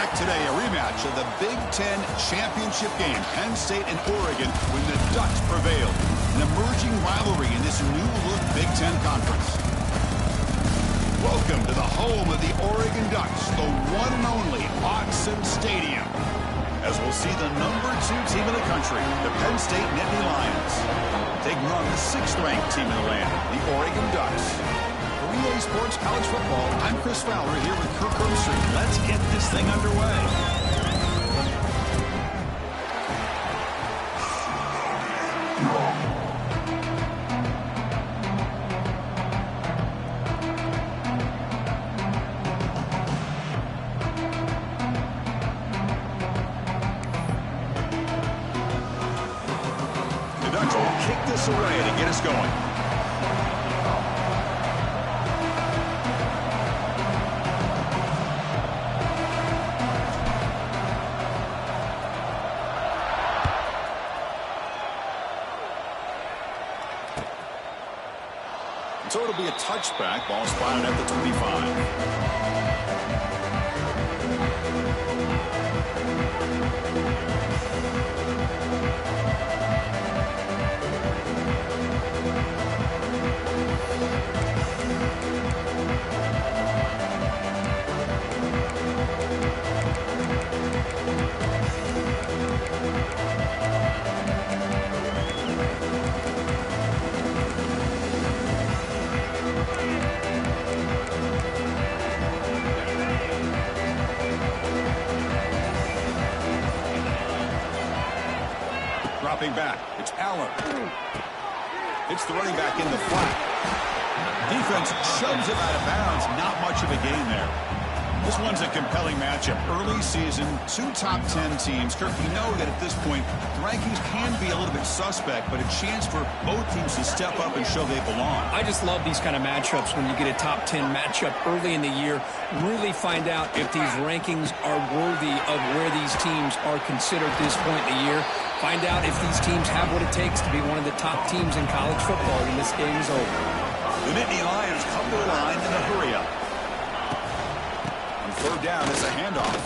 back today, a rematch of the Big Ten championship game. Penn State and Oregon when the Ducks prevailed. An emerging rivalry in this new-look Big Ten conference. Welcome to the home of the Oregon Ducks, the one and only Autzen Stadium. As we'll see the #2 team in the country, the Penn State Nittany Lions, taking on the 6th-ranked team in the land, the Oregon Ducks. For EA Sports College Football, I'm Chris Fowler here with Kirk Herbstreit. Let's get this thing underway. Away to get us going. So it'll be a touchback. Ball spotted at the 25. Dropping back, it's Allen. It's the running back in the flat. Defense shoves him out of bounds. Not much of a gain there. This one's a compelling matchup. Early season, 2 top 10 teams. Kirk, you know that at this point, the rankings can be a little bit suspect, but a chance for both teams to step up and show they belong. I just love these kind of matchups when you get a top 10 matchup early in the year. Really find out if these rankings are worthy of where these teams are considered at this point in the year. Find out if these teams have what it takes to be one of the top teams in college football when this game is over. The Nittany Lions come to the line in a hurry-up. On 3rd down, it's a handoff.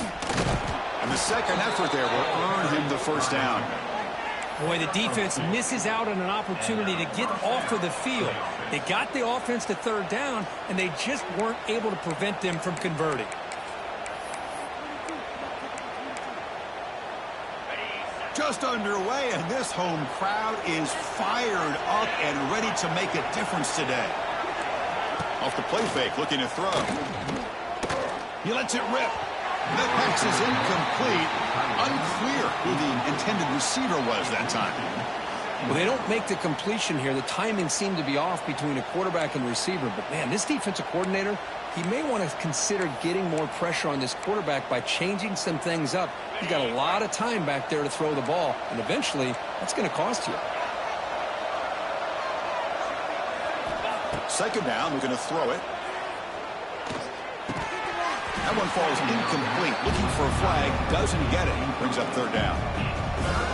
And the second effort there will earn him the 1st down. Boy, the defense misses out on an opportunity to get off of the field. They got the offense to 3rd down, and they just weren't able to prevent them from converting. Just underway, and this home crowd is fired up and ready to make a difference today. Off the play fake, looking to throw. He lets it rip. The pass is incomplete. Unclear who the intended receiver was that time. Well, they don't make the completion here. The timing seemed to be off between a quarterback and receiver. But, man, this defensive coordinator, he may want to consider getting more pressure on this quarterback by changing some things up. He's got a lot of time back there to throw the ball, and eventually that's going to cost you. 2nd down, we're going to throw it. That one falls incomplete. Looking for a flag, doesn't get it. Brings up 3rd down.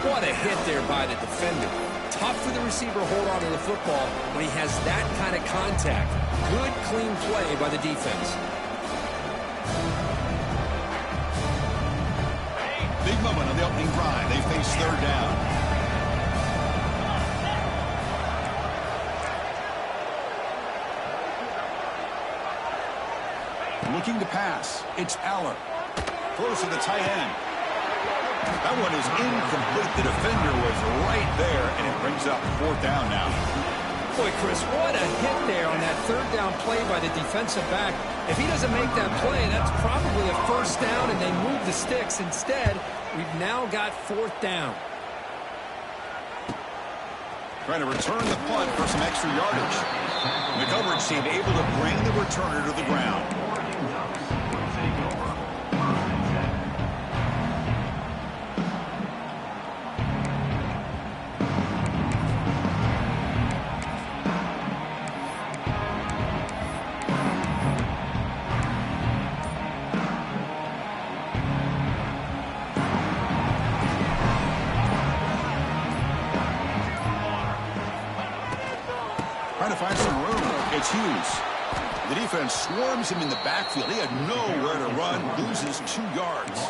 What a hit there by the defender. Tough for the receiver to hold on to the football when he has that kind of contact. Good, clean play by the defense. Big moment on the opening drive. They face 3rd down. Looking to pass. It's Aller. Throws to the tight end. That one is incomplete. The defender was right there, and it brings up 4th down now. Boy, Chris, what a hit there on that 3rd down play by the defensive back. If he doesn't make that play, that's probably a 1st down, and they move the sticks. Instead, we've now got 4th down. Trying to return the punt for some extra yardage. The coverage team able to bring the returner to the ground. Trying to find some room. It's Hughes. The defense swarms him in the backfield. He had nowhere to run, loses 2 yards.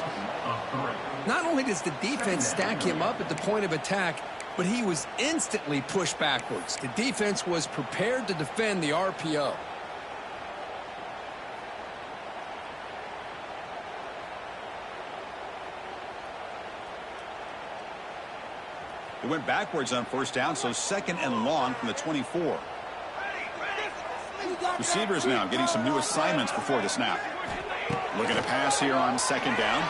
Not only does the defense stack him up at the point of attack, but he was instantly pushed backwards. The defense was prepared to defend the RPO. It went backwards on first down, so 2nd and long from the 24. Receivers now getting some new assignments before the snap. Looking to pass here on 2nd down.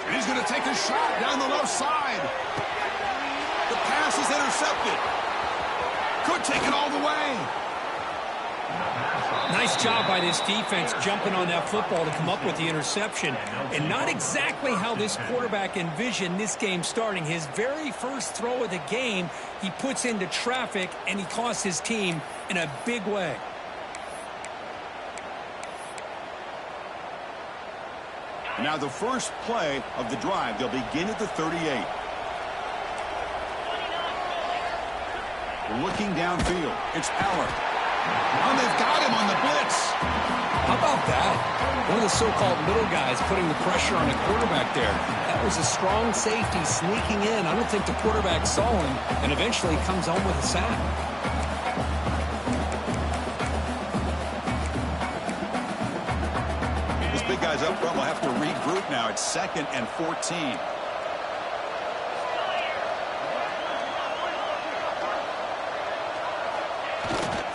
And he's going to take a shot down the left side. The pass is intercepted. Could take it all the way. Nice job by this defense jumping on that football to come up with the interception. And not exactly how this quarterback envisioned this game starting. His very first throw of the game, he puts into traffic, and he costs his team in a big way. Now the first play of the drive, they'll begin at the 38. Looking downfield, it's Aller. Oh, they've got him on the blitz. How about that? One of the so-called middle guys putting the pressure on the quarterback there. That was a strong safety sneaking in. I don't think the quarterback saw him, and eventually comes home with a sack. These big guys up front will have to regroup now. It's 2nd and 14.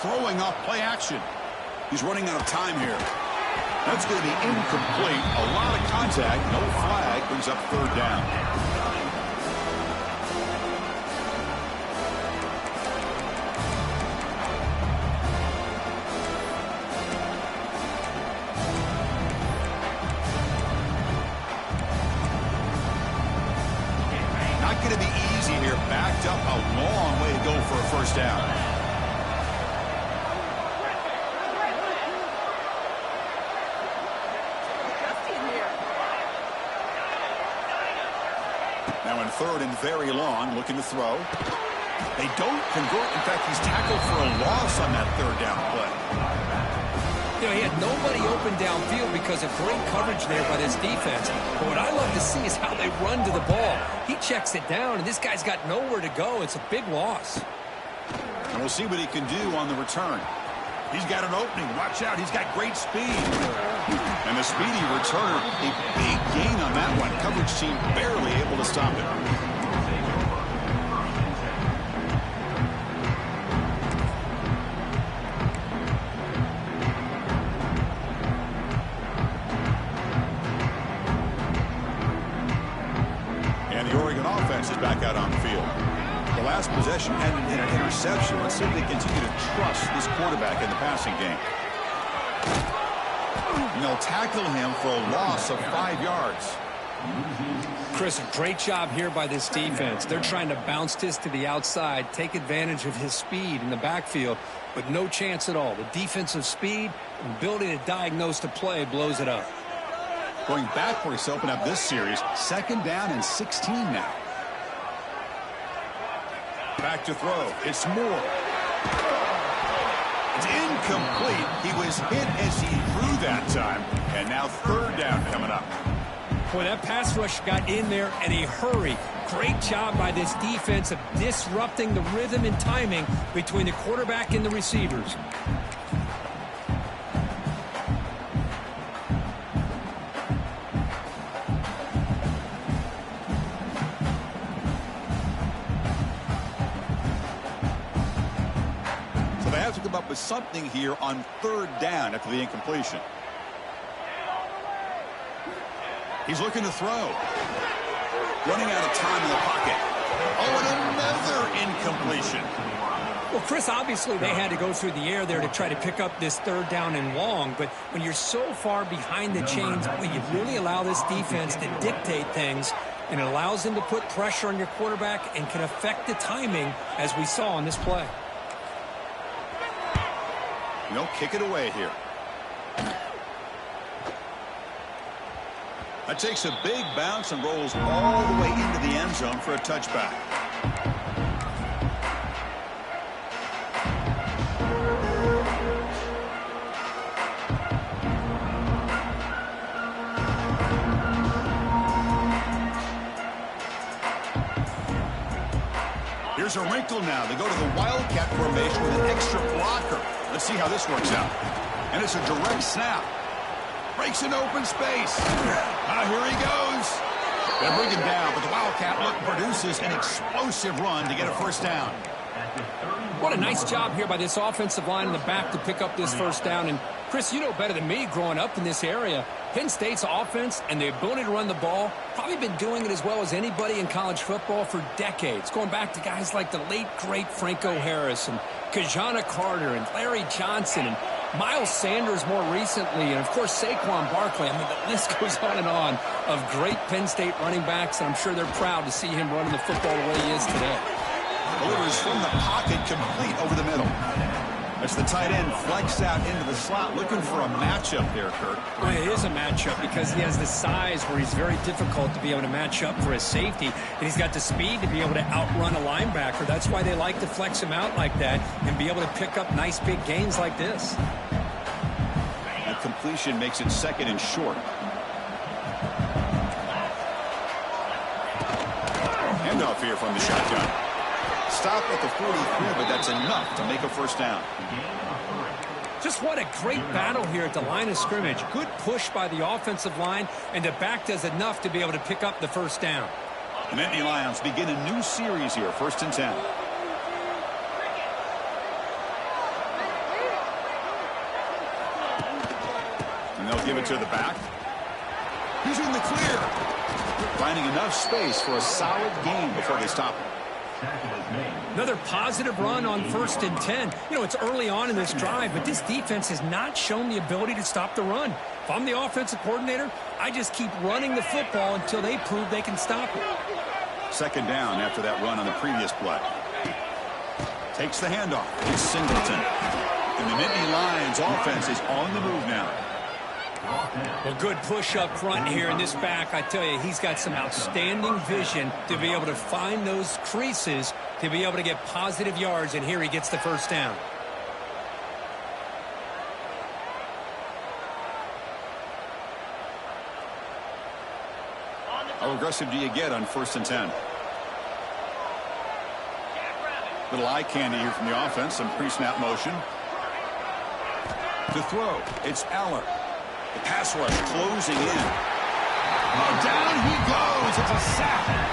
Throwing off play action. He's running out of time here. That's going to be incomplete. A lot of contact. No flag. Brings up 3rd down. Not going to be easy here. Backed up a long way to go for a first down. Now in 3rd and very long, looking to throw. They don't convert. In fact, he's tackled for a loss on that 3rd down play. You know, he had nobody open downfield because of great coverage there by this defense. But what I love to see is how they run to the ball. He checks it down, and this guy's got nowhere to go. It's a big loss. And we'll see what he can do on the return. He's got an opening. Watch out. He's got great speed. And the speedy returner, a big gain on that one. Coverage team barely able to stop it. And the Oregon offense is back out on the field. The last possession ended in an interception. Let's see if they continue to trust this quarterback in the passing game. And they'll tackle him for a loss of 5 yards. Chris, a great job here by this defense. They're trying to bounce this to the outside, take advantage of his speed in the backfield, but no chance at all. The defensive speed and ability to diagnose the play blows it up. Going backwards to open up this series. 2nd down and 16 now. Back to throw. It's Moore. It's incomplete. He was hit as he threw that time. And now 3rd down coming up. Boy, that pass rush got in there in a hurry. Great job by this defense of disrupting the rhythm and timing between the quarterback and the receivers. To come up with something here on 3rd down after the incompletion. He's looking to throw. Running out of time in the pocket. Oh, and another incompletion. Well, Chris, obviously they had to go through the air there to try to pick up this 3rd down and long, but when you're so far behind the chains, well, you really allow this defense to dictate things, and it allows them to put pressure on your quarterback and can affect the timing, as we saw on this play. No, kick it away here. That takes a big bounce and rolls all the way into the end zone for a touchback. There's a wrinkle now. They go to the Wildcat formation with an extra blocker. Let's see how this works out. And it's a direct snap. Breaks an open space. Here he goes. They bring him down, but the Wildcat look produces an explosive run to get a first down. What a nice job here by this offensive line in the back to pick up this first down. And, Chris, you know better than me growing up in this area, Penn State's offense and the ability to run the ball, probably been doing it as well as anybody in college football for decades, going back to guys like the late, great Franco Harris and Kajana Carter and Larry Johnson and Miles Sanders more recently, and, of course, Saquon Barkley. I mean, the list goes on of great Penn State running backs, and I'm sure they're proud to see him running the football the way he is today. Delivers from the pocket, complete over the middle. As the tight end flex out into the slot, looking for a matchup there, Kirk. Well, it is a matchup because he has the size where he's very difficult to be able to match up for his safety, and he's got the speed to be able to outrun a linebacker. That's why they like to flex him out like that and be able to pick up nice big gains like this. That completion makes it second and short. Handoff here from the shotgun. Stop at the 43, but that's enough to make a first down. Just what a great battle here at the line of scrimmage. Good push by the offensive line, and the back does enough to be able to pick up the first down. The Nittany Lions begin a new series here, 1st and 10. And they'll give it to the back. He's in the clear. Finding enough space for a solid gain before they stop him. Another positive run on 1st and 10. You know, it's early on in this drive, but this defense has not shown the ability to stop the run. If I'm the offensive coordinator, I just keep running the football until they prove they can stop it. 2nd down after that run on the previous play. Takes the handoff. It's Singleton. And the Nittany Lions offense is on the move now. Well, good push up front here in this back. I tell you, he's got some outstanding vision to be able to find those creases to be able to get positive yards, and here he gets the first down. How aggressive do you get on 1st and 10? Little eye candy here from the offense. Some pre-snap motion. To throw, it's Aller. The pass rush closing in. Oh, down he goes. It's a sack.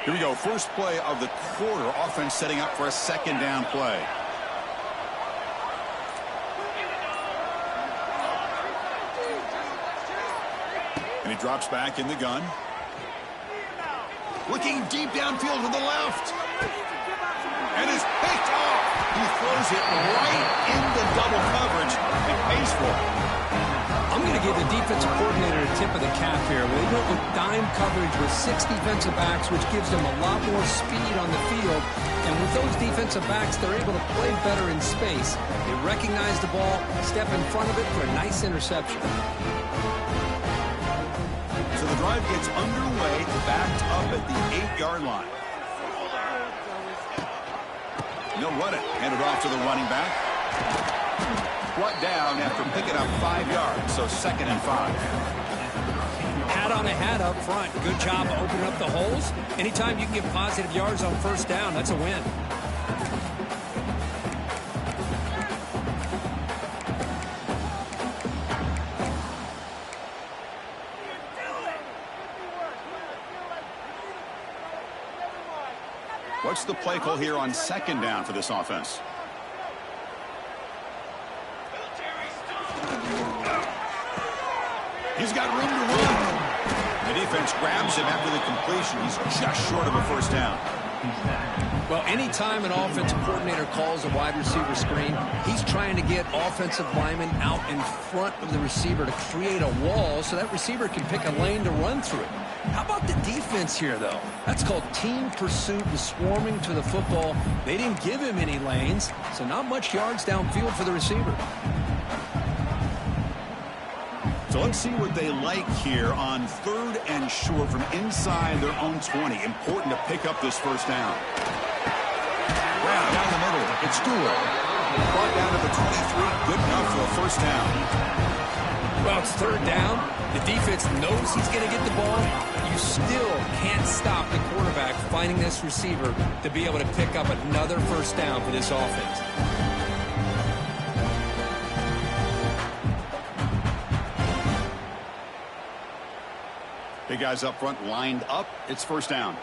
Here we go. First play of the quarter. Offense setting up for a 2nd down play. And he drops back in the gun. Looking deep downfield to the left. And is picked off. He throws it right into double coverage and pays for it. I'm going to give the defensive coordinator a tip of the cap here. They went with dime coverage with 6 defensive backs, which gives them a lot more speed on the field. And with those defensive backs, they're able to play better in space. They recognize the ball, step in front of it for a nice interception. So the drive gets underway, backed up at the 8-yard line. And they'll run it. Hand it off to the running back. Brought down after picking up 5 yards, so 2nd and 5. Hat on a hat up front. Good job of opening up the holes. Anytime you can get positive yards on 1st down, that's a win. What's the play call here on 2nd down for this offense? He's got room to run. The defense grabs him after the completion. He's just short of a 1st down. Well, anytime an offensive coordinator calls a wide receiver screen, he's trying to get offensive linemen out in front of the receiver to create a wall so that receiver can pick a lane to run through. How about the defense here, though? That's called team pursuit and swarming to the football. They didn't give him any lanes, so not much yards downfield for the receiver. So let's see what they like here on 3rd and short from inside their own 20. Important to pick up this first down. Down the middle, it's Stewart. Brought down to the 23, good enough for a first down. Well, it's 3rd down. The defense knows he's going to get the ball. You still can't stop the quarterback finding this receiver to be able to pick up another first down for this offense. Big guys up front lined up. It's first down.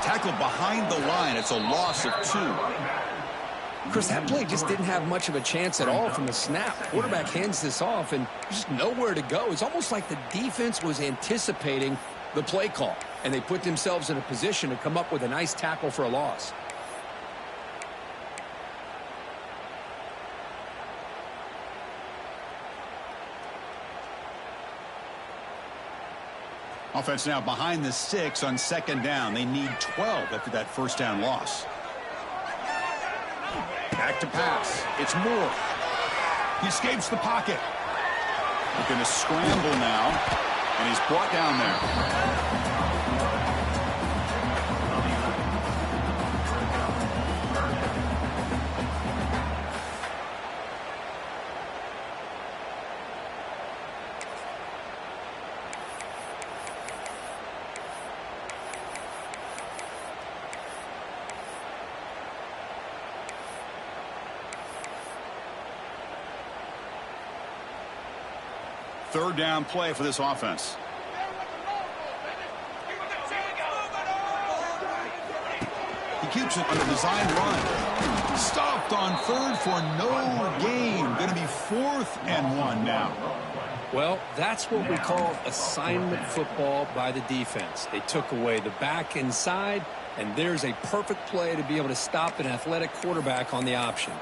Tackled behind the line. It's a loss of 2. Chris, that play just didn't have much of a chance at all from the snap. Quarterback hands this off, and just nowhere to go. It's almost like the defense was anticipating the play call, and they put themselves in a position to come up with a nice tackle for a loss. Offense now behind the 6 on 2nd down. They need 12 after that first down loss. Back to pass. It's Moore. He escapes the pocket. They're going to scramble now, and he's brought down there. Third down play for this offense. He keeps it on a design run. Stopped on 3rd for no gain. Going to be 4th and 1 now. Well, that's what we call assignment football by the defense. They took away the back inside, and there's a perfect play to be able to stop an athletic quarterback on the option.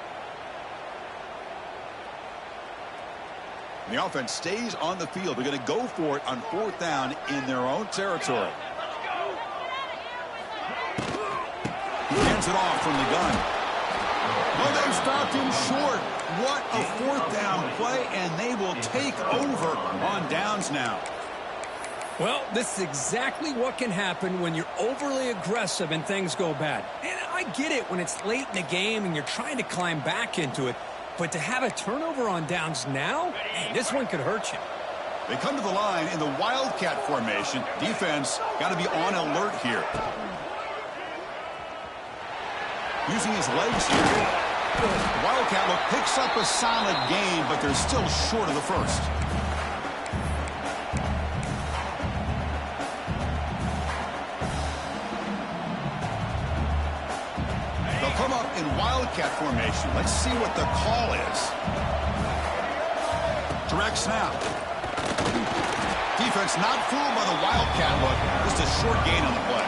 The offense stays on the field. They're going to go for it on 4th down in their own territory. He hands it off from the gun. Oh, they've stopped him short. What a 4th down play, and they will take over on downs now. Well, this is exactly what can happen when you're overly aggressive and things go bad. And I get it when it's late in the game and you're trying to climb back into it. But to have a turnover on downs now, man, this one could hurt you. They come to the line in the Wildcat formation. Defense got to be on alert here. Using his legs here. The Wildcat look picks up a solid gain, but they're still short of the first. They'll come up in Wildcat formation. Let's see what the call is. Direct snap. Defense not fooled by the Wildcat look. Just a short gain on the play.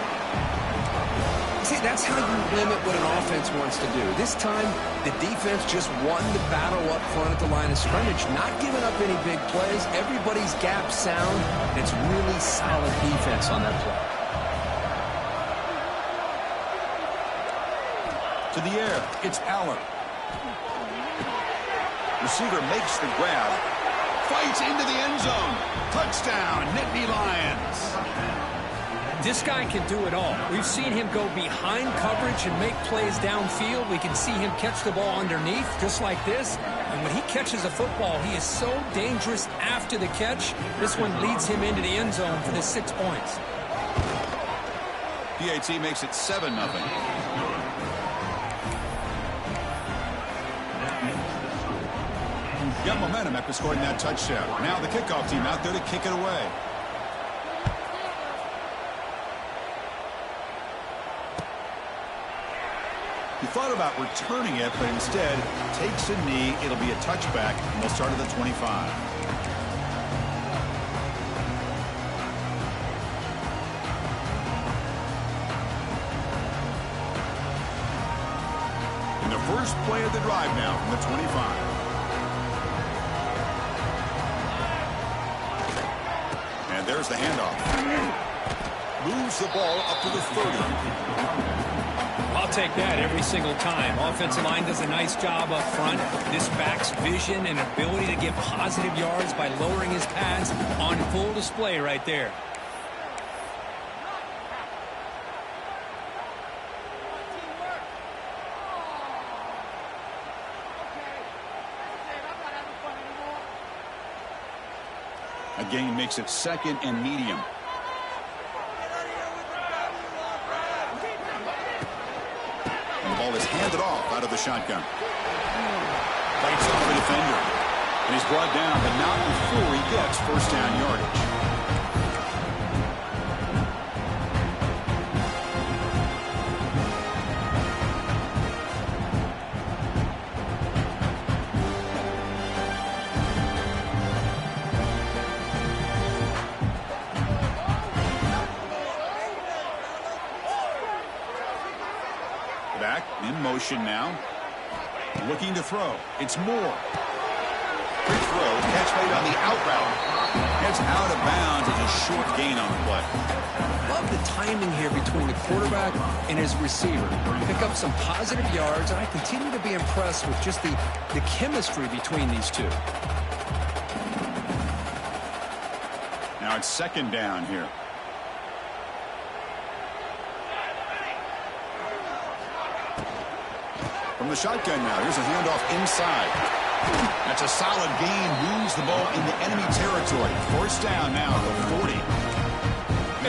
See, that's how you limit what an offense wants to do. This time, the defense just won the battle up front at the line of scrimmage, not giving up any big plays. Everybody's gap sound. It's really solid defense on that play. To the air, it's Aller. Receiver makes the grab. Fights into the end zone. Touchdown, Nittany Lions. This guy can do it all. We've seen him go behind coverage and make plays downfield. We can see him catch the ball underneath, just like this. And when he catches a football, he is so dangerous after the catch. This one leads him into the end zone for the 6 points. PAT makes it 7-0. Got momentum after scoring that touchdown. Now the kickoff team out there to kick it away. He thought about returning it, but instead takes a knee. It'll be a touchback, and they'll start at the 25. In the first play of the drive now from the 25. And there's the handoff. Moves the ball up to the 30. I'll take that every single time. Offensive line does a nice job up front. This back's vision and ability to get positive yards by lowering his pads on full display right there. A gain makes it 2nd and medium. And the ball is handed off out of the shotgun. Fights off the defender. And he's brought down, but not before he gets first down yardage. Back in motion now. Looking to throw. It's Moore. Quick throw. Catch made on the out route. Gets out of bounds as a short gain on the play. Love the timing here between the quarterback and his receiver. Pick up some positive yards, and I continue to be impressed with just the chemistry between these two. Now it's 2nd down here. From the shotgun now, here's a handoff inside. That's a solid gain, moves the ball into enemy territory. First down now at the 40.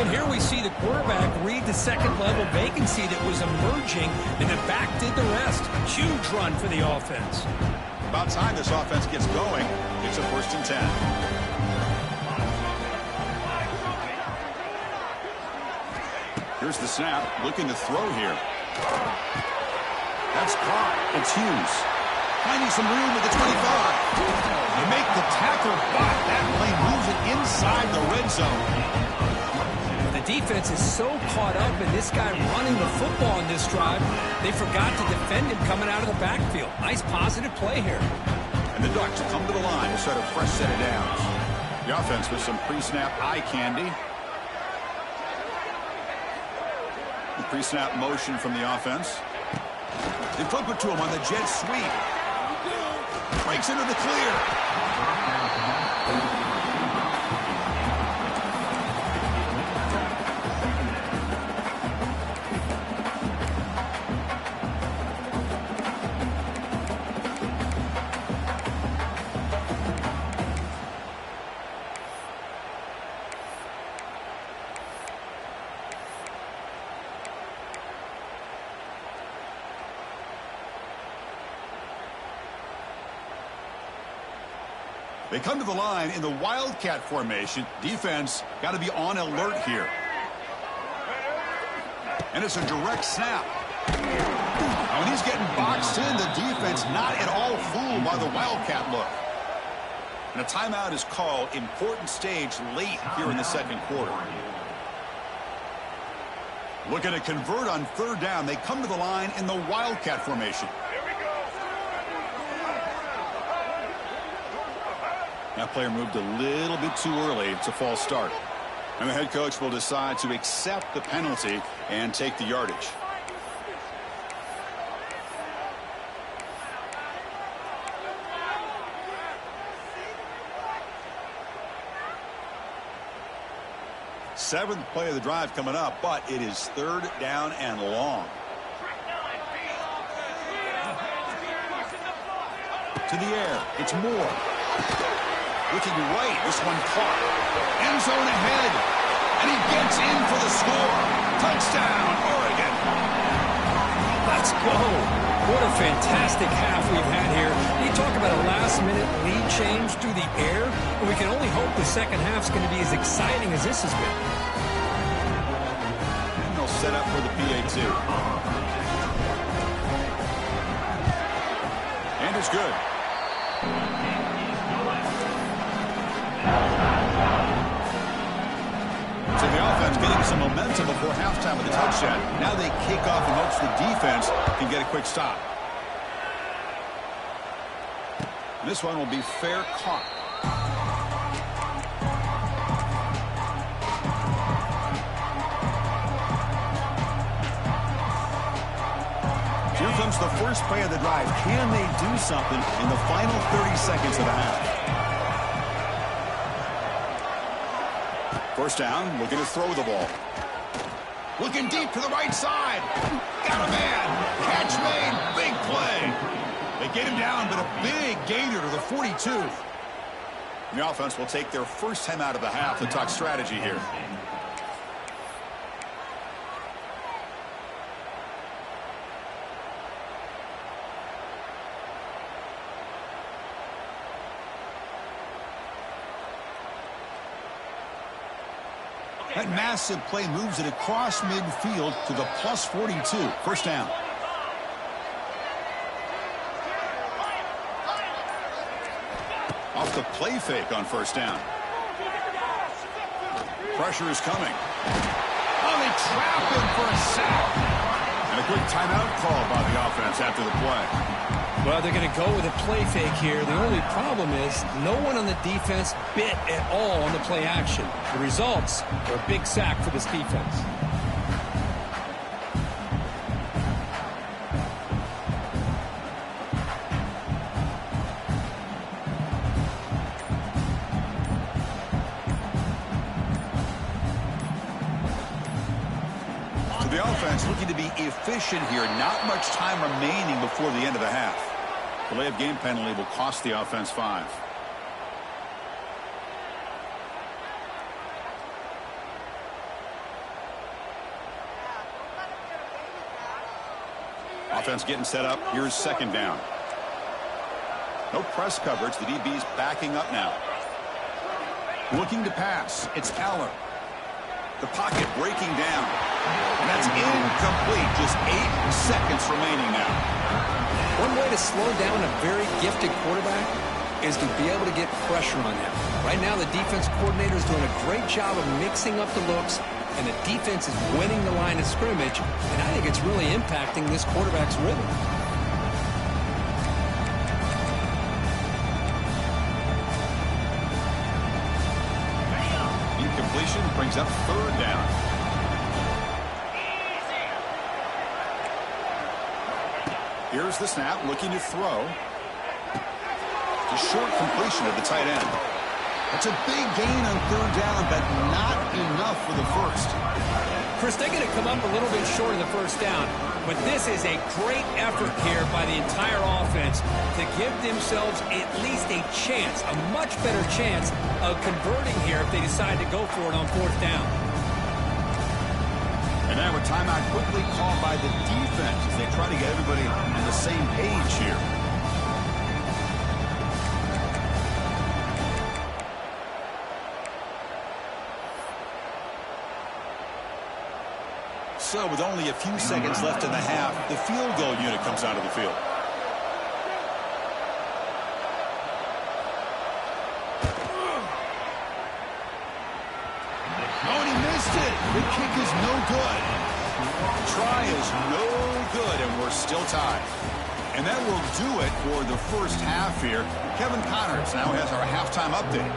And here we see the quarterback read the second level vacancy that was emerging, and the back did the rest. Huge run for the offense. About time this offense gets going. It's a 1st and 10. Here's the snap, looking to throw here. That's caught. It's Hughes. Finding some room at the 25. You make the tackle, but that play moves it inside the red zone. The defense is so caught up in this guy running the football in this drive, they forgot to defend him coming out of the backfield. Nice positive play here. And the Ducks come to the line to start a fresh set of downs. The offense with some pre-snap eye candy. The pre-snap motion from the offense. They flip it to him on the jet sweep. Breaks into the clear. They come to the line in the Wildcat formation. Defense got to be on alert here. And it's a direct snap. Now, when he's getting boxed in, the defense not at all fooled by the Wildcat look. And a timeout is called. Important stage late here in the 2nd quarter. Looking to convert on 3rd down. They come to the line in the Wildcat formation. That player moved a little bit too early. It's a false start. And the head coach will decide to accept the penalty and take the yardage. Seventh play of the drive coming up, but it is 3rd down and long. To the air. It's Moore. Looking right, this one caught. End zone ahead. And he gets in for the score. Touchdown, Oregon. Let's go. What a fantastic half we've had here. You talk about a last-minute lead change through the air, and we can only hope the second half's going to be as exciting as this has been. And they'll set up for the PAT. And it's good. So the offense getting some momentum before halftime with a touchdown. Now they kick off in hopes the defense can get a quick stop. And this one will be fair caught. the first play of the drive. Can they do something in the final 30 seconds of the half? First down, looking to throw the ball. Looking deep to the right side. Got a man. Catch made. Big play. They get him down, but a big gainer to the 42. The offense will take their first time out of the half to talk strategy here. That massive play moves it across midfield to the plus 42. First down. Off the play fake on first down. Pressure is coming. Oh, they trap him for a sack. And a quick timeout call by the offense after the play. Well, they're going to go with a play fake here. The only problem is no one on the defense bit at all on the play action. The results are a big sack for this defense. So the offense looking to be efficient here. Not much time remaining before the end of the half. Delay of game penalty will cost the offense 5. Offense getting set up. Here's second down. No press coverage. The DB's backing up now. Looking to pass. It's Aller. The pocket breaking down. And that's incomplete. Just 8 seconds remaining now. One way to slow down a very gifted quarterback is to be able to get pressure on him. Right now, the defense coordinator is doing a great job of mixing up the looks, and the defense is winning the line of scrimmage, and I think it's really impacting this quarterback's rhythm. Incompletion brings up third down. Here's the snap, looking to throw. It's a short completion of the tight end. That's a big gain on third down, but not enough for the first. Chris, they're going to come up a little bit short of the first down, but this is a great effort here by the entire offense to give themselves at least a chance, a much better chance of converting here if they decide to go for it on fourth down. And now a timeout quickly called by the defense as they try to get everybody on the same page here. So with only a few seconds left in the half, the field goal unit comes out of the field. Oh, and he missed it. The kick is no good. The try is no good, and we're still tied. And that will do it for the first half here. Kevin Connors now has our halftime update.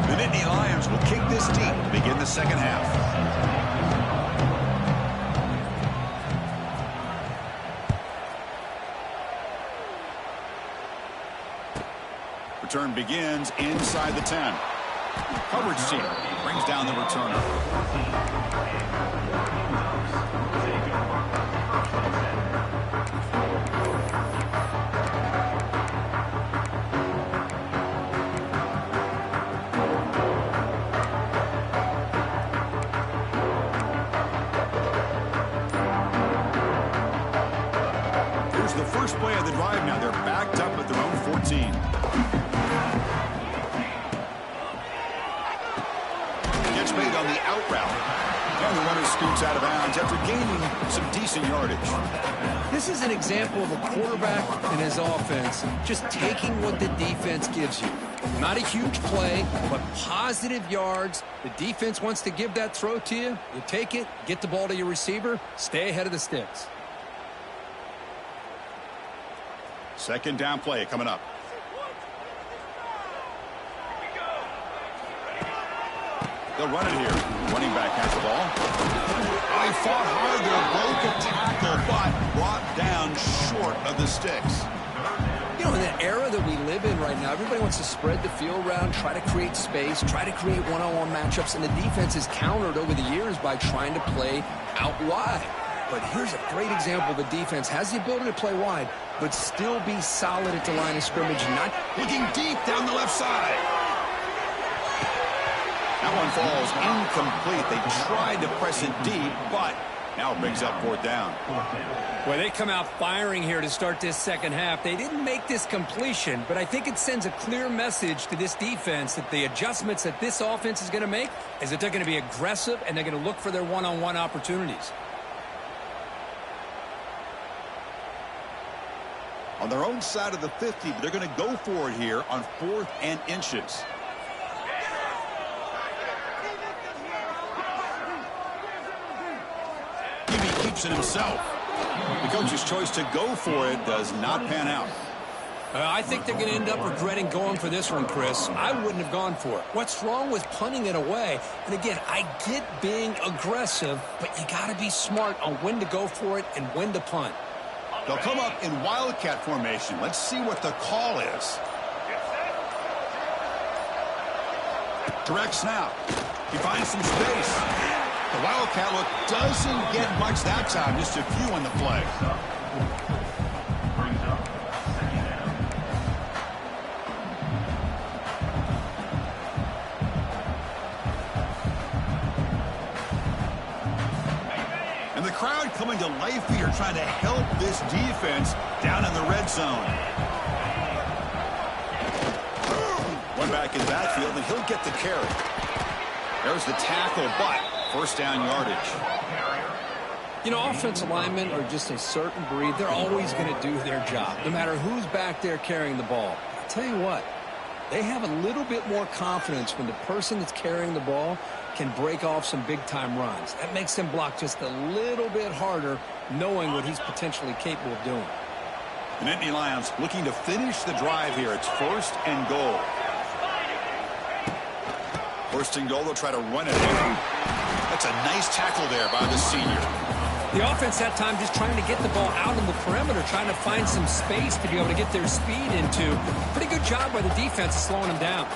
The Nittany Lions will kick this deep to begin the second half. Return begins inside the 10. Coverage team brings down the returner. Here's the first play of the drive now. They're backed up at their own 14. Made on the out route. And the runner scoots out of bounds after gaining some decent yardage. This is an example of a quarterback and his offense just taking what the defense gives you. Not a huge play, but positive yards. The defense wants to give that throw to you. You take it, get the ball to your receiver, stay ahead of the sticks. Second down play coming up. They'll run it here. Running running back has the ball. Oh, he fought hard there, broke a tackle, but brought down short of the sticks. You know, in the era that we live in right now, everybody wants to spread the field around, try to create space, try to create one-on-one matchups, and the defense is countered over the years by trying to play out wide. But here's a great example. The defense has the ability to play wide, but still be solid at the line of scrimmage. Not looking deep down the left side. That one falls incomplete. They tried to press it deep, but now it brings up 4th down. Well, they come out firing here to start this second half. They didn't make this completion, but I think it sends a clear message to this defense that the adjustments that this offense is going to make is that they're going to be aggressive and they're going to look for their one-on-one opportunities. On their own side of the 50, but they're going to go for it here on 4th and inches. He keeps it himself. The coach's choice to go for it does not pan out. I think they're going to end up regretting going for this one, Chris. I wouldn't have gone for it. What's wrong with punting it away? And again, I get being aggressive, but you got to be smart on when to go for it and when to punt. They'll come up in wildcat formation. Let's see what the call is. Direct snap. He finds some space. The wildcat look doesn't get much that time. Just a few on the play. And the crowd coming to life here, trying to help this defense down in the red zone. One back in the backfield, and he'll get the carry. There's the tackle, but first down yardage. You know, offensive linemen are just a certain breed. They're always going to do their job, no matter who's back there carrying the ball. I'll tell you what, they have a little bit more confidence when the person that's carrying the ball can break off some big-time runs. That makes them block just a little bit harder, knowing what he's potentially capable of doing. The Nittany Lions looking to finish the drive here. It's 1st and goal. 1st and goal, they'll try to run it in. That's a nice tackle there by the senior. The offense that time just trying to get the ball out on the perimeter, trying to find some space to be able to get their speed into. Pretty good job by the defense of slowing them down.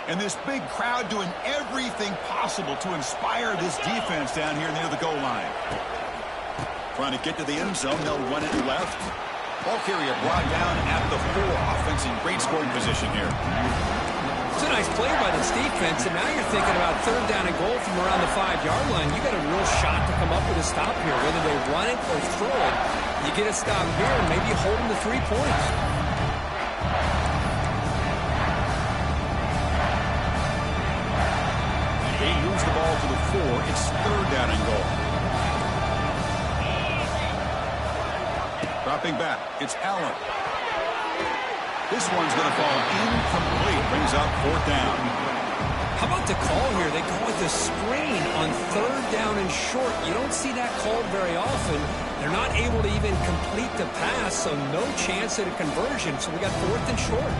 And this big crowd doing everything possible to inspire this defense down here near the goal line. Trying to get to the end zone, they'll run it left. Ball carrier brought down at the 4. Offense in great scoring position here. It's a nice play by this defense, and now you're thinking about 3rd down and goal from around the 5-yard line. You got a real shot to come up with a stop here, whether they run it or throw it. You get a stop here, and maybe you hold them to 3 points. They lose the ball to the 4. It's 3rd down and goal. Dropping back, it's Allen. This one's going to fall incomplete. Brings up 4th down. How about the call here? They go with the screen on 3rd down and short. You don't see that called very often. They're not able to even complete the pass, so no chance at a conversion. So we got 4th and short.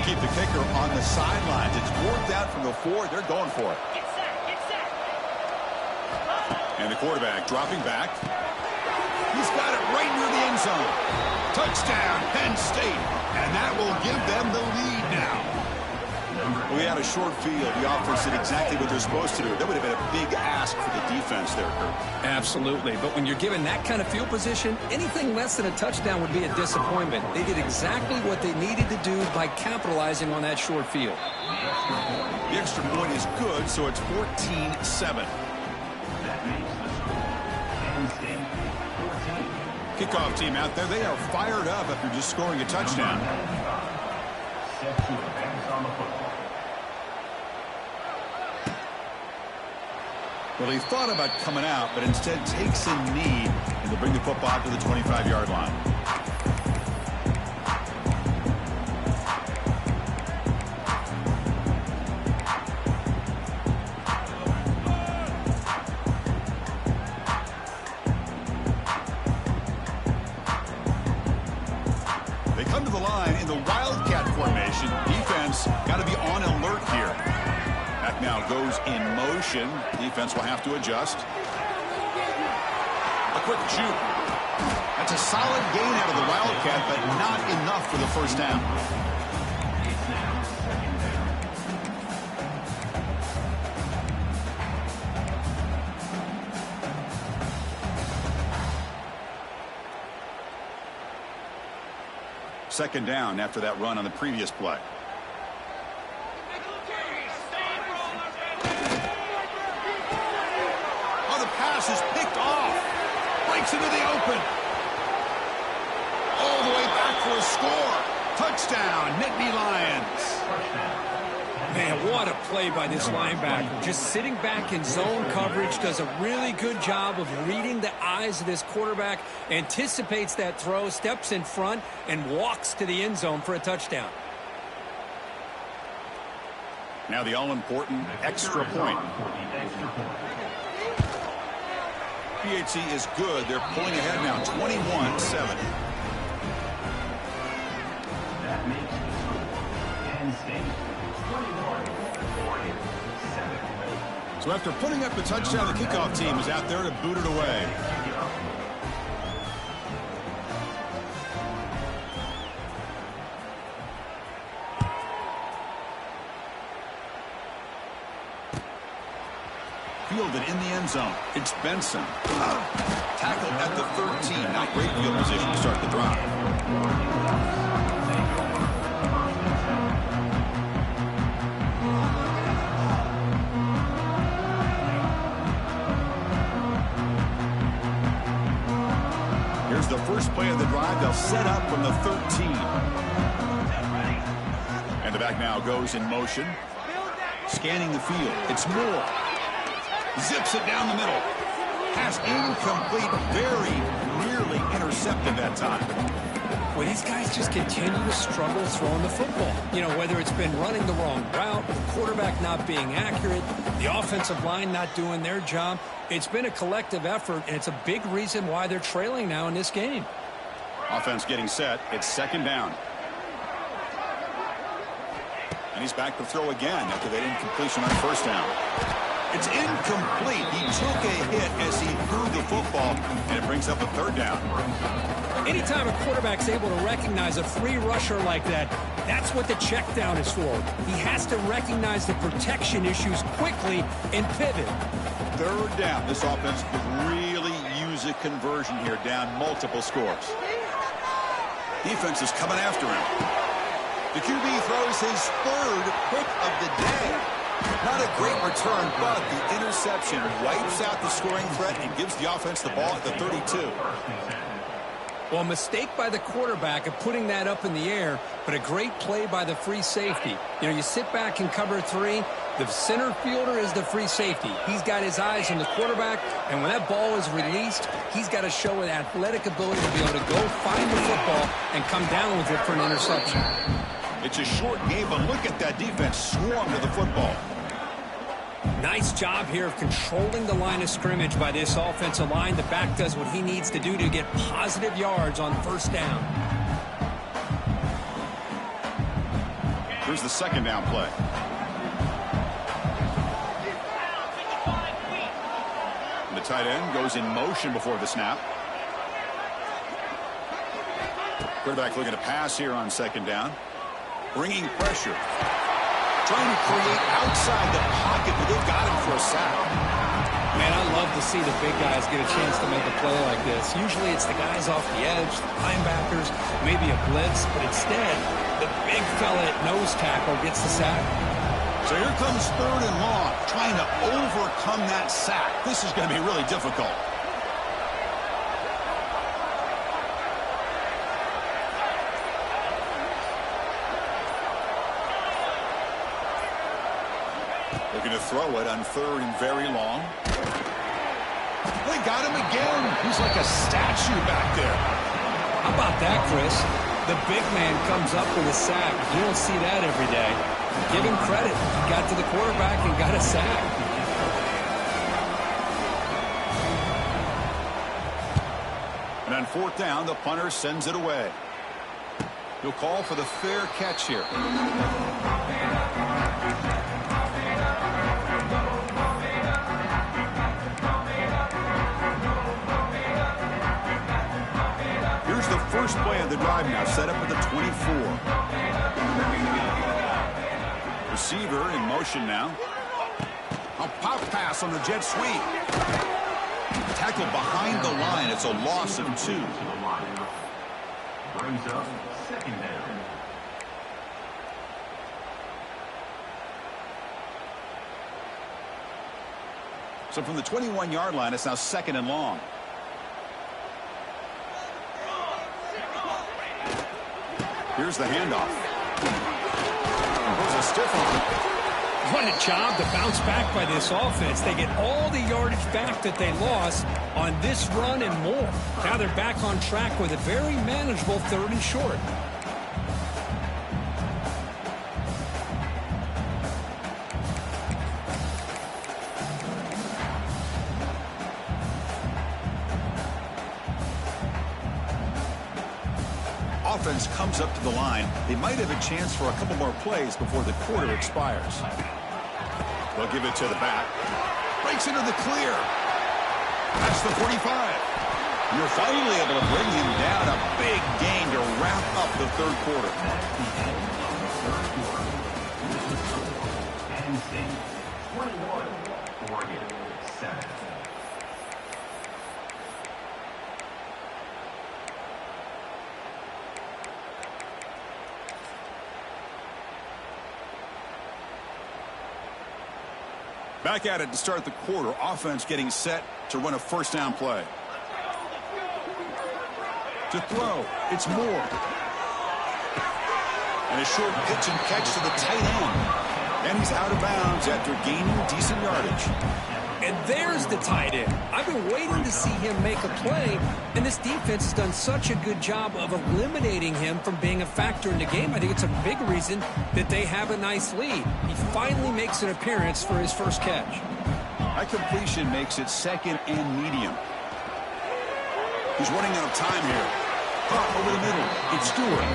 Keep the kicker on the sidelines. It's 4th down from the 4. They're going for it. Get set. And the quarterback dropping back. He's got it right near the end zone. Touchdown, Penn State. And that will give them the lead now. We had a short field. The offense did exactly what they're supposed to do. That would have been a big ask for the defense there, Kurt. Absolutely. But when you're given that kind of field position, anything less than a touchdown would be a disappointment. They did exactly what they needed to do by capitalizing on that short field. The extra point is good, so it's 14-7. Kickoff team out there. They are fired up after just scoring a touchdown. Well, he thought about coming out, but instead takes a knee and to bring the football to the 25-yard line. come to the line in the Wildcat formation. Defense got to be on alert here. Back now goes in motion. Defense will have to adjust. A quick shoot. That's a solid gain out of the Wildcat, but not enough for the first down. Second down after that run on the previous play. Oh, the pass is picked off. Breaks into the open. All the way back for a score. Touchdown, Nittany Lions. Man, what a play by this linebacker. Just sitting back in zone coverage, does a really good job of reading the eyes of this quarterback, anticipates that throw, steps in front, and walks to the end zone for a touchdown. Now the all-important extra point. PHC is good. They're pulling ahead now, 21-7. That makes Penn State 21-47. So after putting up the touchdown, the kickoff team is out there to boot it away. Fielded in the end zone. It's Benson. Tackled at the 13. Not great field position to start the drive. Here's the first play of the drive. They'll set up from the 13. And the back now goes in motion. Scanning the field. It's Moore. Zips it down the middle. Pass incomplete. Very nearly intercepted that time. Well, these guys just continue to struggle throwing the football. You know, whether it's been running the wrong route, the quarterback not being accurate, the offensive line not doing their job. It's been a collective effort, and it's a big reason why they're trailing now in this game. Offense getting set. It's second down. And he's back to throw again after that incompletion on first down. It's incomplete. He took a hit as he threw the football, and it brings up a third down. Anytime a quarterback's able to recognize a free rusher like that, that's what the check down is for. He has to recognize the protection issues quickly and pivot. Third down. This offense could really use a conversion here, down multiple scores. Defense is coming after him. The QB throws his third pick of the day. Not a great return, but the interception wipes out the scoring threat and gives the offense the ball at the 32. Well, a mistake by the quarterback of putting that up in the air, but a great play by the free safety. You know, you sit back in cover three, the center fielder is the free safety. He's got his eyes on the quarterback, and when that ball is released, he's got to show an athletic ability to be able to go find the football and come down with it for an interception. It's a short game, but look at that defense swarm to the football. Nice job here of controlling the line of scrimmage by this offensive line. The back does what he needs to do to get positive yards on first down. Here's the second down play. The tight end goes in motion before the snap. Quarterback looking to pass here on second down. Bringing pressure. Trying to create outside the pocket, but they've got him for a sack. Man, I love to see the big guys get a chance to make a play like this. Usually it's the guys off the edge, the linebackers, maybe a blitz, but instead, the big fella at nose tackle gets the sack. So here comes third and long, trying to overcome that sack. This is going to be really difficult. Looking to throw it on third and very long. They got him again. He's like a statue back there. How about that, Chris? The big man comes up with a sack. You don't see that every day. Give him credit. He got to the quarterback and got a sack. And on fourth down, the punter sends it away. He'll call for the fair catch here. Here's the first play of the drive now, set up at the 24. Receiver in motion now. A pop pass on the jet sweep. Tackle behind the line. It's a loss of 2. Brings up second down. So from the 21-yard line, it's now 2nd and long. Here's the handoff. There's a stiff one. What a job to bounce back by this offense. They get all the yardage back that they lost on this run and more. Now they're back on track with a very manageable 3rd and short. Offense comes up to the line. They might have a chance for a couple more plays before the quarter expires. They'll give it to the back. Breaks into the clear. That's the 45. You're finally able to bring him down. A big gain to wrap up the 3rd quarter. Penn State 21, Oregon 7. Back at it to start the quarter. Offense getting set to run a 1st down play. To throw, it's Moore. And a short pitch and catch to the tight end. And he's out of bounds after gaining decent yardage. And there's the tight end. I've been waiting to see him make a play, and this defense has done such a good job of eliminating him from being a factor in the game. I think it's a big reason that they have a nice lead. He finally makes an appearance for his first catch. That completion makes it 2nd and medium. He's running out of time here. Caught over the middle. It's Stewart.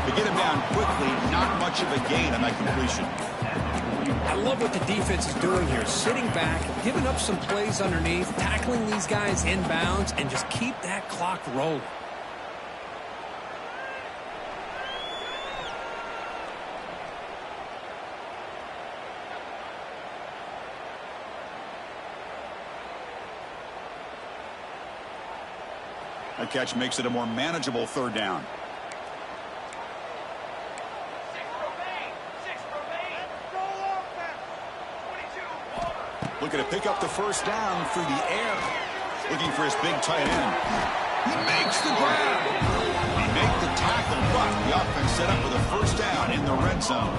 To get him down quickly, not much of a gain on that completion. I love what the defense is doing here. Sitting back, giving up some plays underneath, tackling these guys inbounds, and just keep that clock rolling. That catch makes it a more manageable 3rd down. Looking to pick up the 1st down through the air. Looking for his big tight end. He makes the grab. He makes the tackle, but the offense set up with a 1st down in the red zone.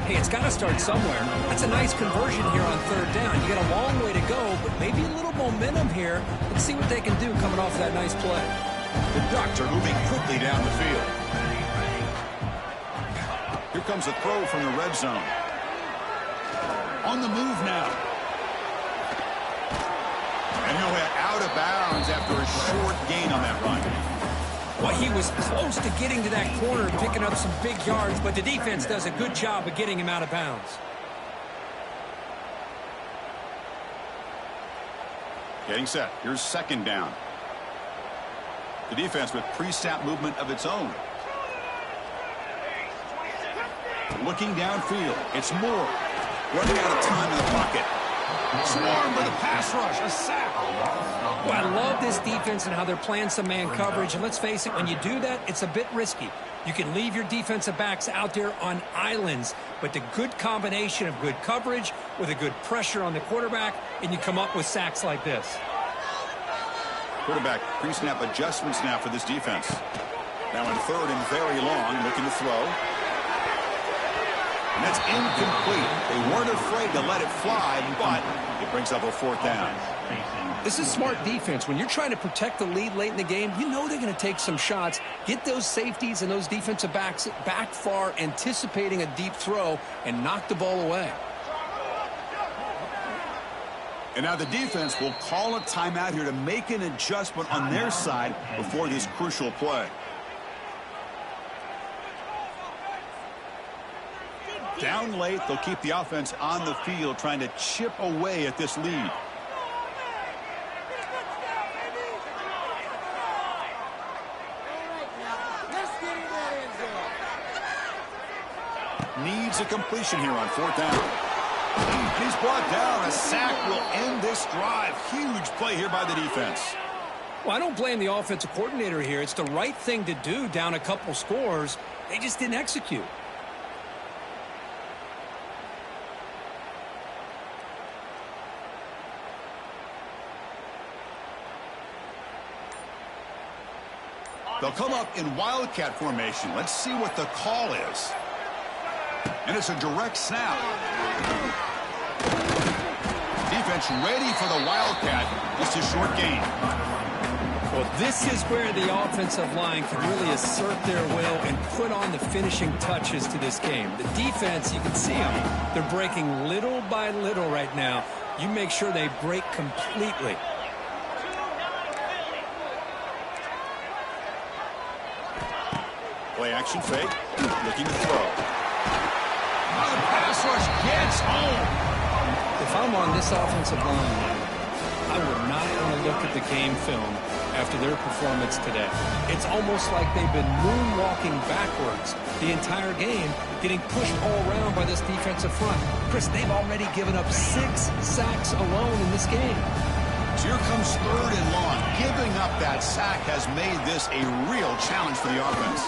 Hey, it's got to start somewhere. That's a nice conversion here on 3rd down. You got a long way to go, but maybe a little momentum here. Let's see what they can do coming off that nice play. The Ducks are moving quickly down the field. Here comes a throw from the red zone. On the move now. And he'll head out of bounds after a short gain on that run. Well, he was close to getting to that corner and picking up some big yards, but the defense does a good job of getting him out of bounds. Getting set. Here's 2nd down. The defense with pre-snap movement of its own. Looking downfield. It's Moore. Running out of time in the pocket. Swarmed by the pass rush. A sack. Well, I love this defense and how they're playing some man coverage. And let's face it, when you do that, it's a bit risky. You can leave your defensive backs out there on islands, but the good combination of good coverage with a good pressure on the quarterback, and you come up with sacks like this. Quarterback pre-snap adjustments now for this defense. Now in 3rd and very long, looking to throw. And that's incomplete. They weren't afraid to let it fly, but it brings up a 4th down. This is smart defense. When you're trying to protect the lead late in the game, you know they're going to take some shots, get those safeties and those defensive backs back far, anticipating a deep throw, and knock the ball away. And now the defense will call a timeout here to make an adjustment on their side before this crucial play. Down late, they'll keep the offense on the field trying to chip away at this lead. Needs a completion here on 4th down. And he's brought down. A sack will end this drive. Huge play here by the defense. Well, I don't blame the offensive coordinator here. It's the right thing to do down a couple scores. They just didn't execute. They'll come up in wildcat formation. Let's see what the call is. And it's a direct snap. Defense ready for the wildcat. Just a short gain. Well, this is where the offensive line can really assert their will and put on the finishing touches to this game. The defense, you can see them. They're breaking little by little right now. You make sure they break completely. Play action fake. Looking to throw. Now the pass rush gets home. If I'm on this offensive line, I would not want to look at the game film after their performance today. It's almost like they've been moonwalking backwards the entire game, getting pushed all around by this defensive front. Chris, they've already given up 6 sacks alone in this game. So here comes 3rd and long. Giving up that sack has made this a real challenge for the offense.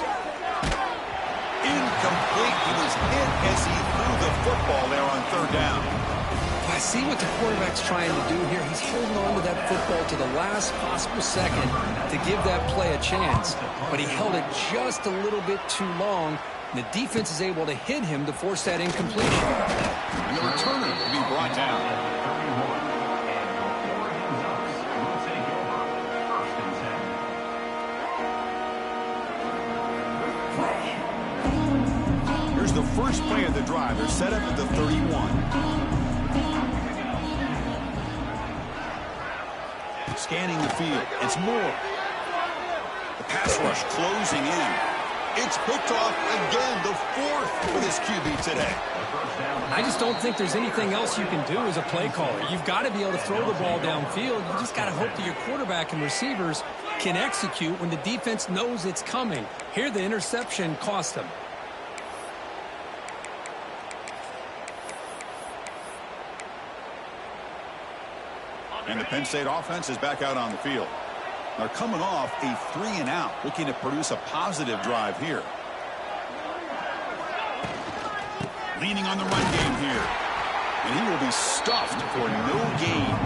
Incomplete. He was hit as he threw the football there on 3rd down. I see what the quarterback's trying to do here. He's holding on to that football to the last possible second to give that play a chance. But he held it just a little bit too long. And the defense is able to hit him to force that incompletion. And the returner will be brought down. Here's the first play of the drive. They're set up at the 31. Scanning the field. It's Moore. The pass rush closing in. It's picked off again, the 4th for this QB today. I just don't think there's anything else you can do as a play caller. You've got to be able to throw the ball downfield. You just got to hope that your quarterback and receivers can execute when the defense knows it's coming. Here, the interception cost them. And the Penn State offense is back out on the field. They're coming off a 3-and-out, looking to produce a positive drive here. Leaning on the run game here. And he will be stuffed for no gain.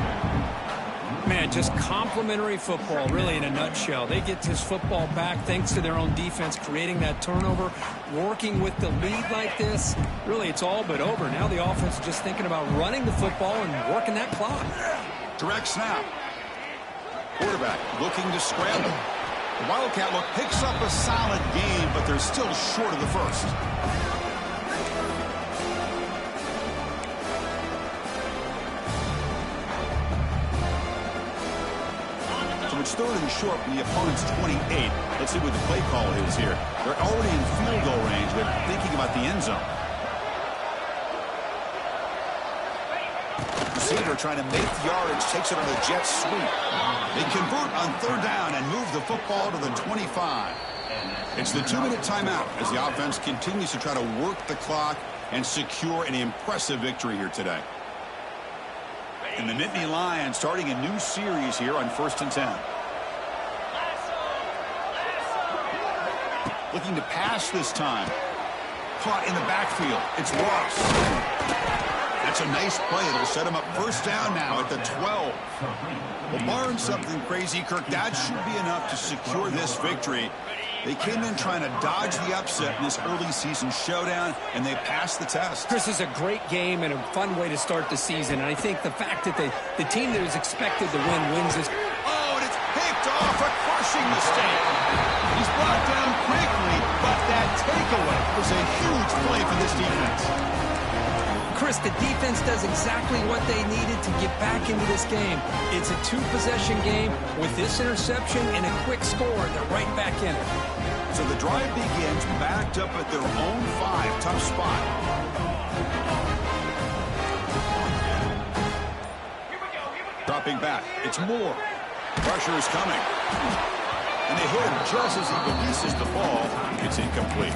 Man, just complimentary football, really, in a nutshell. They get this football back thanks to their own defense, creating that turnover, working with the lead like this. Really, it's all but over. Now the offense is just thinking about running the football and working that clock. Direct snap. Quarterback looking to scramble. The Wildcat look picks up a solid game, but they're still short of the first. So it's 3rd and short from the opponent's 28. Let's see what the play call is here. They're already in field goal range. They're thinking about the end zone. Receiver trying to make the yardage, takes it on a jet sweep. They convert on 3rd down and move the football to the 25. It's the 2-minute timeout as the offense continues to try to work the clock and secure an impressive victory here today. And the Nittany Lions starting a new series here on 1st and 10. Looking to pass this time. Caught in the backfield. It's Ross. That's a nice play. It'll set him up 1st down now at the 12. Well, barring something crazy, Kirk, that should be enough to secure this victory. They came in trying to dodge the upset in this early season showdown, and they passed the test. This is a great game and a fun way to start the season. And I think the fact that the team that is expected to win wins this. Oh, and it's picked off, a crushing mistake. He's brought down quickly, but that takeaway was a huge play for this defense. Chris, the defense does exactly what they needed to get back into this game. It's a 2-possession game with this interception and a quick score. They're right back in it. So the drive begins backed up at their own 5. Tough spot. Dropping back. It's Moore. Pressure is coming. And they hit him just as he releases the ball. It's incomplete.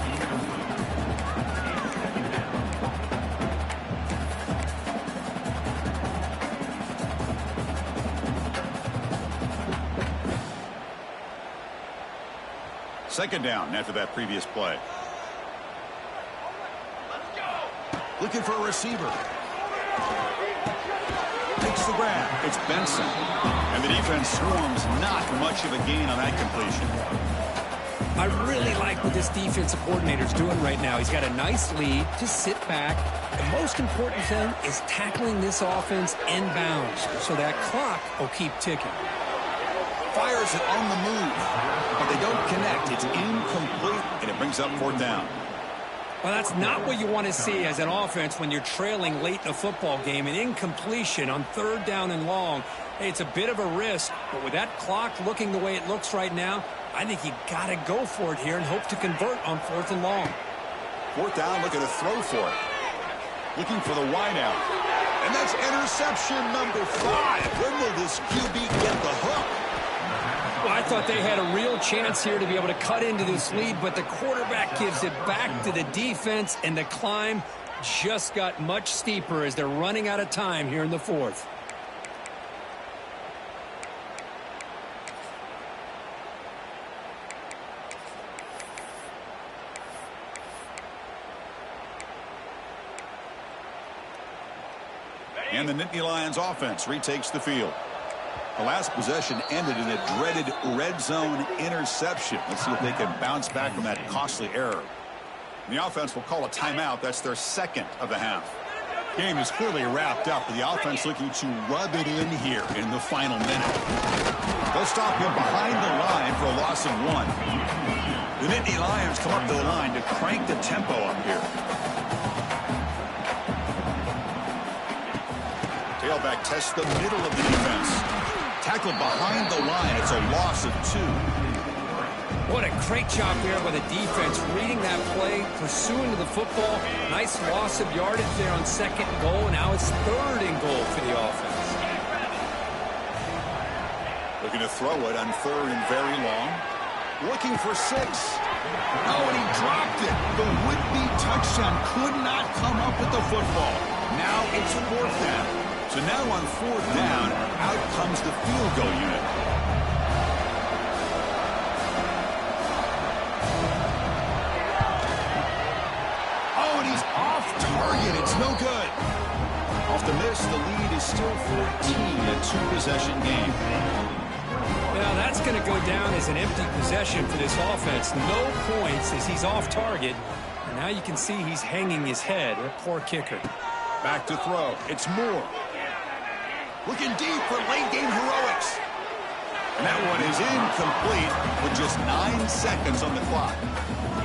Second down after that previous play. Looking for a receiver. Takes the grab. It's Benson. And the defense swarms. Not much of a gain on that completion. I really like what this defensive coordinator is doing right now. He's got a nice lead. Just sit back. The most important thing is tackling this offense inbounds so that clock will keep ticking. Fires it on the move, but they don't connect. It's incomplete, and it brings up fourth down. Well, that's not what you want to see as an offense when you're trailing late in a football game. An incompletion on third down and long. Hey, it's a bit of a risk, but with that clock looking the way it looks right now, I think you got to go for it here and hope to convert on fourth and long. Fourth down, looking to throw for it. Looking for the wideout. And that's interception number 5. When will this QB get the hook? Well, I thought they had a real chance here to be able to cut into this lead, but the quarterback gives it back to the defense, and the climb just got much steeper as they're running out of time here in the fourth. And the Nittany Lions offense retakes the field. The last possession ended in a dreaded red zone interception. Let's see if they can bounce back from that costly error. The offense will call a timeout. That's their second of the half. Game is clearly wrapped up, but the offense looking to rub it in here in the final minute. They'll stop him behind the line for a loss of 1. The Nittany Lions come up to the line to crank the tempo up here. Tailback tests the middle of the defense. Tackled behind the line. It's a loss of 2. What a great job there by the defense, reading that play, pursuing the football. Nice loss of yardage there on second and goal. Now it's third and goal for the offense. Looking to throw it on third and very long. Looking for 6. Oh, and he dropped it. The would-be touchdown could not come up with the football. Now it's fourth down. So now on fourth down, out comes the field goal unit. Oh, and he's off target. It's no good. Off the miss, the lead is still 14, a 2-possession game. Now that's going to go down as an empty possession for this offense. No points as he's off target. And now you can see he's hanging his head. A poor kicker. Back to throw. It's Moore. Looking deep for late-game heroics. And that one is incomplete with just 9 seconds on the clock.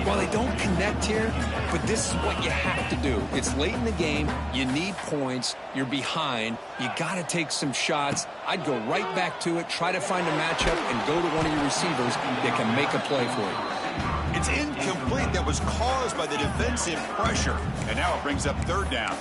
Well, they don't connect here, but this is what you have to do. It's late in the game. You need points. You're behind. You got to take some shots. I'd go right back to it, try to find a matchup, and go to one of your receivers that can make a play for you. It's incomplete. That was caused by the defensive pressure. And now it brings up third down.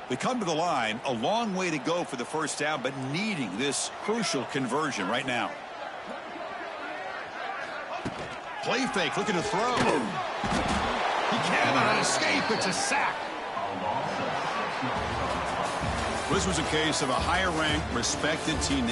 They come to the line, a long way to go for the first down, but needing this crucial conversion right now. Play fake, looking to throw. He cannot escape. It's a sack. This was a case of a higher-ranked, respected team.